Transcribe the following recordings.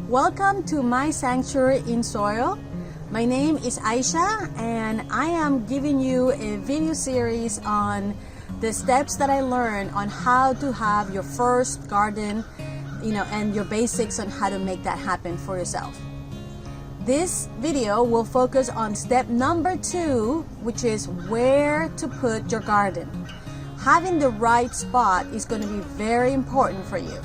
Welcome to my sanctuary in soil. My name is Aisha and I am giving you a video series on the steps that I learned on how to have your first garden, and your basics on how to make that happen for yourself. This video will focus on step number 2, which is where to put your garden. Having the right spot is going to be very important for you.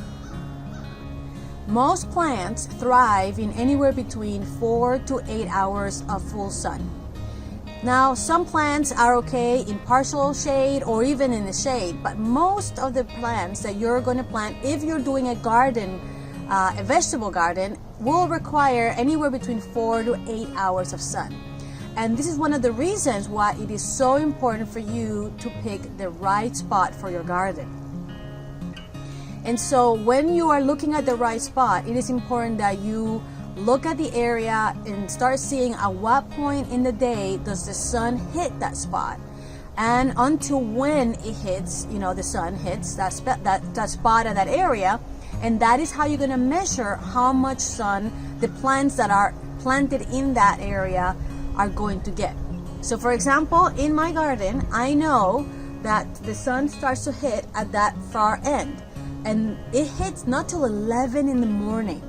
Most plants thrive in anywhere between 4 to 8 hours of full sun. Now, some plants are okay in partial shade or even in the shade, but most of the plants that you're going to plant, if you're doing a garden, a vegetable garden, will require anywhere between 4 to 8 hours of sun. And this is one of the reasons why it is so important for you to pick the right spot for your garden. And so when you are looking at the right spot, it is important that you look at the area and start seeing at what point in the day does the sun hit that spot, and until when it hits, the sun hits that spot of that area. And that is how you're going to measure how much sun the plants that are planted in that area are going to get. So for example, in my garden, I know that the sun starts to hit at that far end, and it hits not till 11 in the morning.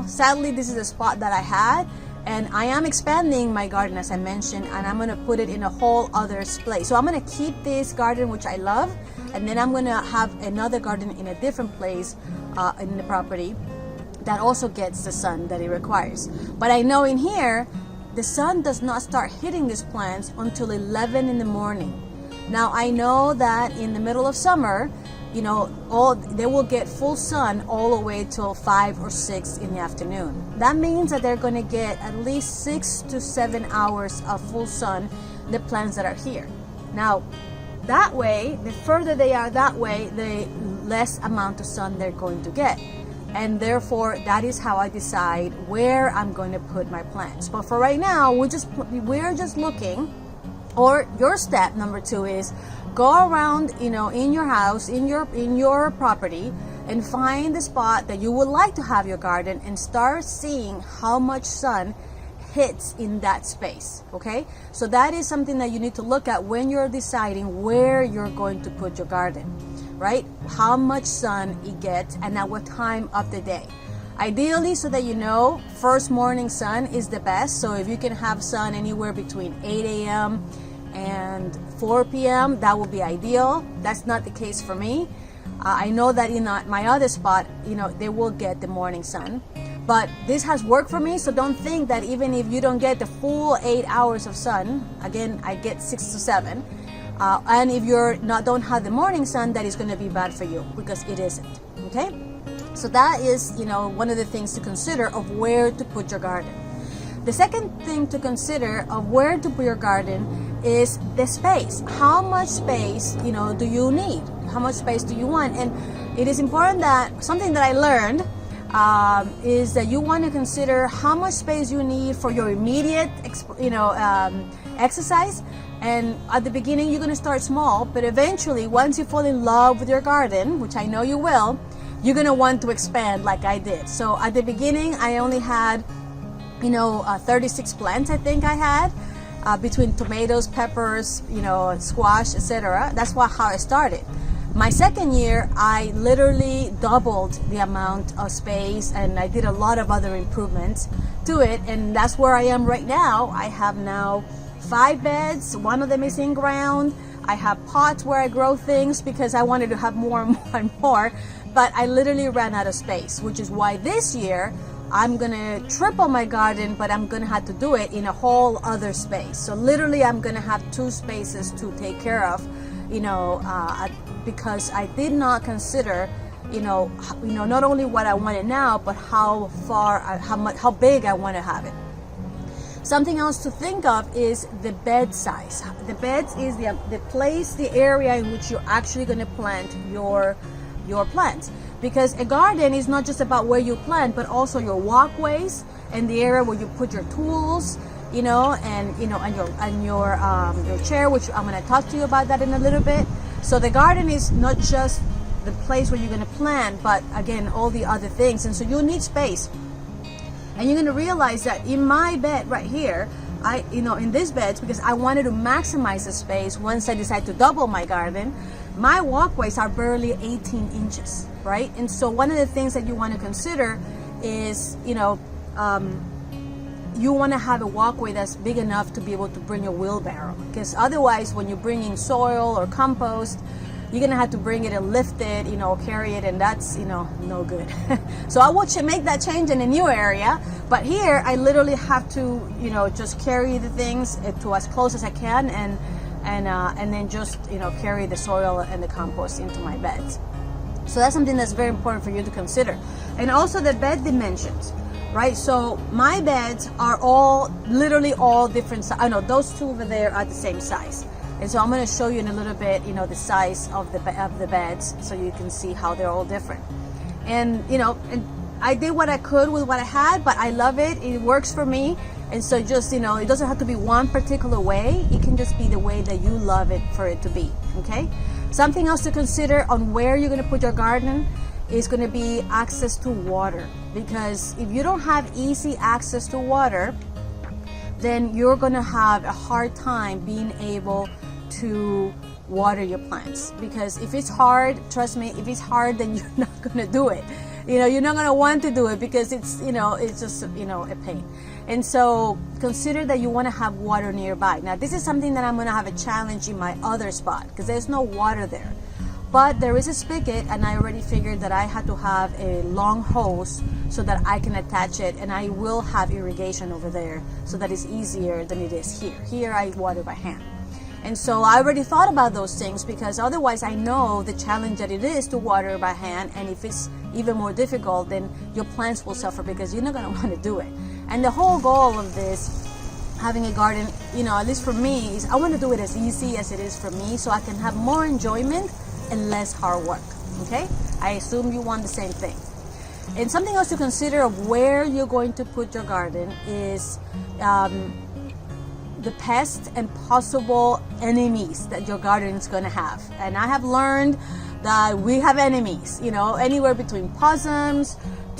Sadly, this is a spot that I had, and I am expanding my garden, as I mentioned, and I'm going to put it in a whole other place. So I'm going to keep this garden, which I love, and then I'm going to have another garden in a different place in the property that also gets the sun that it requires. But I know in here, the sun does not start hitting these plants until 11 in the morning. Now, I know that in the middle of summer, they will get full sun all the way till 5 or 6 in the afternoon. That means that they're going to get at least 6 to 7 hours of full sun, the plants that are here. Now, that way, the further they are that way, the less amount of sun they're going to get. And therefore, that is how I decide where I'm going to put my plants. But for right now, we're just looking, or your step number 2 is go around, in your house, in your property, and find the spot that you would like to have your garden and start seeing how much sun hits in that space. Okay, so that is something that you need to look at when you're deciding where you're going to put your garden, right? How much sun it gets and at what time of the day. Ideally, so that first morning sun is the best. So if you can have sun anywhere between 8 a.m. and 4 p.m., that would be ideal. That's not the case for me. I know that in my other spot, they will get the morning sun. But this has worked for me, so don't think that even if you don't get the full 8 hours of sun, again, I get 6 to 7, and if don't have the morning sun, that is going to be bad for you, because it isn't. Okay? So that is, one of the things to consider of where to put your garden. The second thing to consider of where to put your garden is the space. How much space, do you need? How much space do you want? And it is important that something that I learned is that you want to consider how much space you need for your immediate, exercise. And at the beginning, you're going to start small, but eventually, once you fall in love with your garden, which I know you will, you're going to want to expand like I did. So at the beginning, I only had 36 plants, I think I had, between tomatoes, peppers, squash, etc. That's how I started. My second year, I literally doubled the amount of space, and I did a lot of other improvements to it, and that's where I am right now. I have now 5 beds, one of them is in ground. I have pots where I grow things because I wanted to have more and more and more, but I literally ran out of space, which is why this year I'm gonna triple my garden, but I'm gonna have to do it in a whole other space. So literally I'm gonna have 2 spaces to take care of, because I did not consider, not only what I wanted now, but how big I want to have it. Something else to think of is the bed size. The beds is the area in which you're actually going to plant your plants. Because a garden is not just about where you plant, but also your walkways and the area where you put your tools, and your chair, which I'm going to talk to you about that in a little bit. So the garden is not just the place where you're going to plant, but again, all the other things. And so you need space. And you're going to realize that in my bed right here, in this bed, because I wanted to maximize the space once I decide to double my garden, my walkways are barely 18 inches, right? And so one of the things that you want to consider is, you want to have a walkway that's big enough to be able to bring a wheelbarrow, because otherwise when you're bringing soil or compost, you're gonna have to bring it and lift it, carry it, and that's, no good. So I will make that change in a new area, but here I literally have to, just carry the things to as close as I can, and then just, carry the soil and the compost into my beds. So that's something that's very important for you to consider. And also the bed dimensions, right? So my beds are literally all different sizes. I know those two over there are the same size. And so I'm going to show you in a little bit, the size of the beds, so you can see how they're all different. And and I did what I could with what I had, but I love it. It works for me. And so just, it doesn't have to be one particular way. It can just be the way that you love it for it to be. Okay. Something else to consider on where you're going to put your garden is going to be access to water, because if you don't have easy access to water, then you're going to have a hard time being able to water your plants. Because if it's hard, trust me, if it's hard, then you're not going to do it. You're not going to want to do it because it's just, a pain. And so consider that you want to have water nearby. Now, this is something that I'm going to have a challenge in my other spot, because there's no water there. But there is a spigot, and I already figured that I had to have a long hose so that I can attach it, and I will have irrigation over there so that it's easier than it is here. Here I water by hand. And so I already thought about those things, because otherwise I know the challenge that it is to water by hand, and if it's even more difficult, then your plants will suffer because you're not going to want to do it. And the whole goal of this, having a garden, at least for me, is I want to do it as easy as it is for me, so I can have more enjoyment and less hard work. Okay? I assume you want the same thing. And something else to consider of where you're going to put your garden is the pests and possible enemies that your garden is going to have. And I have learned that we have enemies, anywhere between possums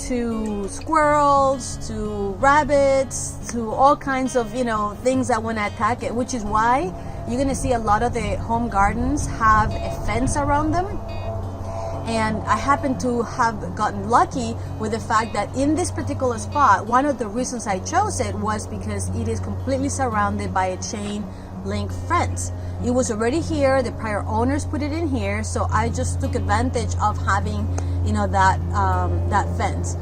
to squirrels to rabbits to all kinds of, things that want to attack it, which is why you're going to see a lot of the home gardens have a fence around them. And I happen to have gotten lucky with the fact that in this particular spot, one of the reasons I chose it was because it is completely surrounded by a chain link fence. It was already here, the prior owners put it in here, so I just took advantage of having, that fence.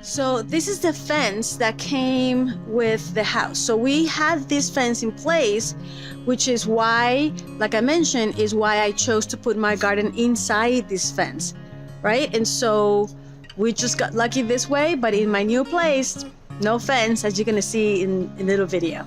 So this is the fence that came with the house. So we had this fence in place, which is why, like I mentioned, is why I chose to put my garden inside this fence, right? And so we just got lucky this way, but in my new place, no fence, as you're gonna see in a little video.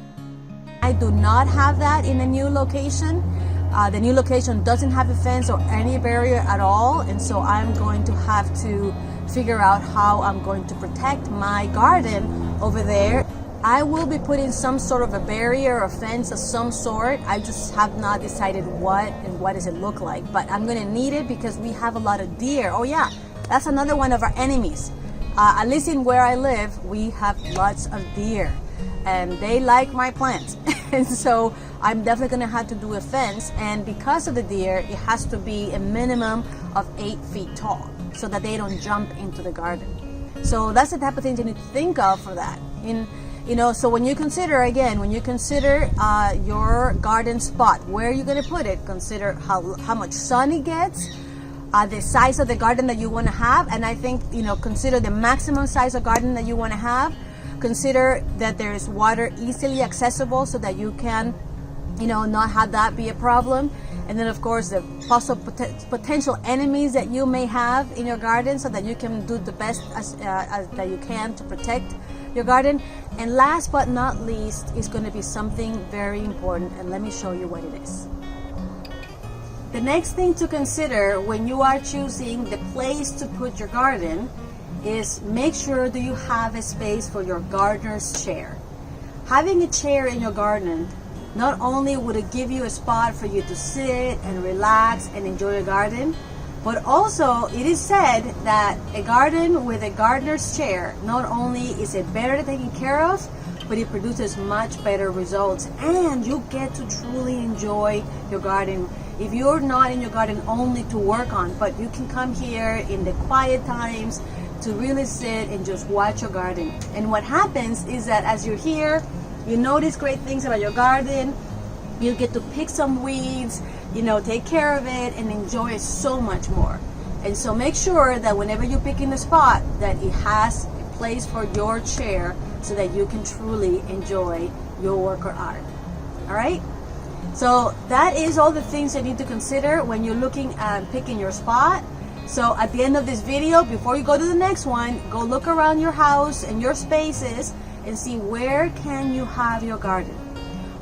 I do not have that in the new location. The new location doesn't have a fence or any barrier at all, and so I'm going to have to figure out how I'm going to protect my garden over there. I will be putting some sort of a barrier or fence of some sort. I just have not decided what and what does it look like, but I'm going to need it because we have a lot of deer. Oh yeah, that's another one of our enemies. At least in where I live, we have lots of deer and they like my plants. And so I'm definitely going to have to do a fence, and because of the deer, it has to be a minimum of 8 feet tall so that they don't jump into the garden. So that's the type of things you need to think of for that. So when you consider your garden spot, where you're going to put it, consider how much sun it gets, the size of the garden that you want to have, and I think, consider the maximum size of garden that you want to have. Consider that there is water easily accessible so that you can, not have that be a problem. And then, of course, the possible potential enemies that you may have in your garden so that you can do the best as that you can to protect your garden. And last but not least is going to be something very important, and let me show you what it is. The next thing to consider when you are choosing the place to put your garden is make sure that you have a space for your gardener's chair. Having a chair in your garden, not only would it give you a spot for you to sit and relax and enjoy your garden, But also, it is said that a garden with a gardener's chair, not only is it better taken care of, but it produces much better results, and you get to truly enjoy your garden. If you're not in your garden only to work on, but you can come here in the quiet times to really sit and just watch your garden. And what happens is that as you're here, you notice great things about your garden, you get to pick some weeds, take care of it and enjoy it so much more. And so make sure that whenever you pick in a spot, that it has a place for your chair so that you can truly enjoy your work or art. All right? So that is all the things you need to consider when you're looking at picking your spot. So at the end of this video, before you go to the next one, go look around your house and your spaces and see where can you have your garden.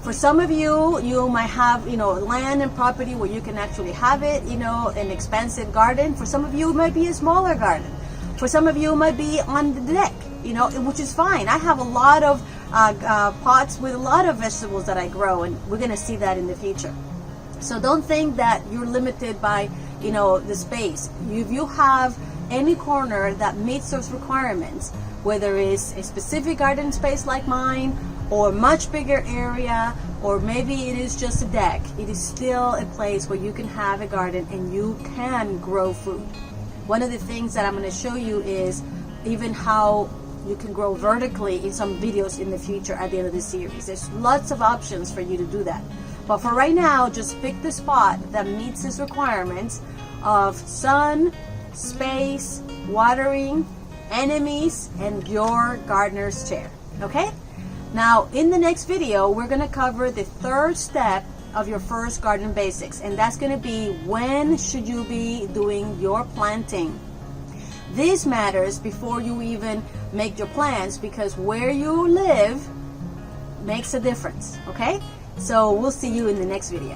For some of you, you might have, land and property where you can actually have it, an expansive garden. For some of you, it might be a smaller garden. For some of you, it might be on the deck, which is fine. I have a lot of pots with a lot of vegetables that I grow, and we're going to see that in the future. So don't think that you're limited by, the space. If you have any corner that meets those requirements, whether it's a specific garden space like mine, or much bigger area, or maybe it is just a deck, it is still a place where you can have a garden and you can grow food. One of the things that I'm going to show you is even how you can grow vertically in some videos in the future at the end of the series. There's lots of options for you to do that. But for right now, just pick the spot that meets these requirements of sun, space, watering, enemies, and your gardener's chair. Okay? Now, in the next video, we're going to cover the third step of your first garden basics, and that's going to be when should you be doing your planting. This matters before you even make your plans, because where you live makes a difference, okay? So we'll see you in the next video.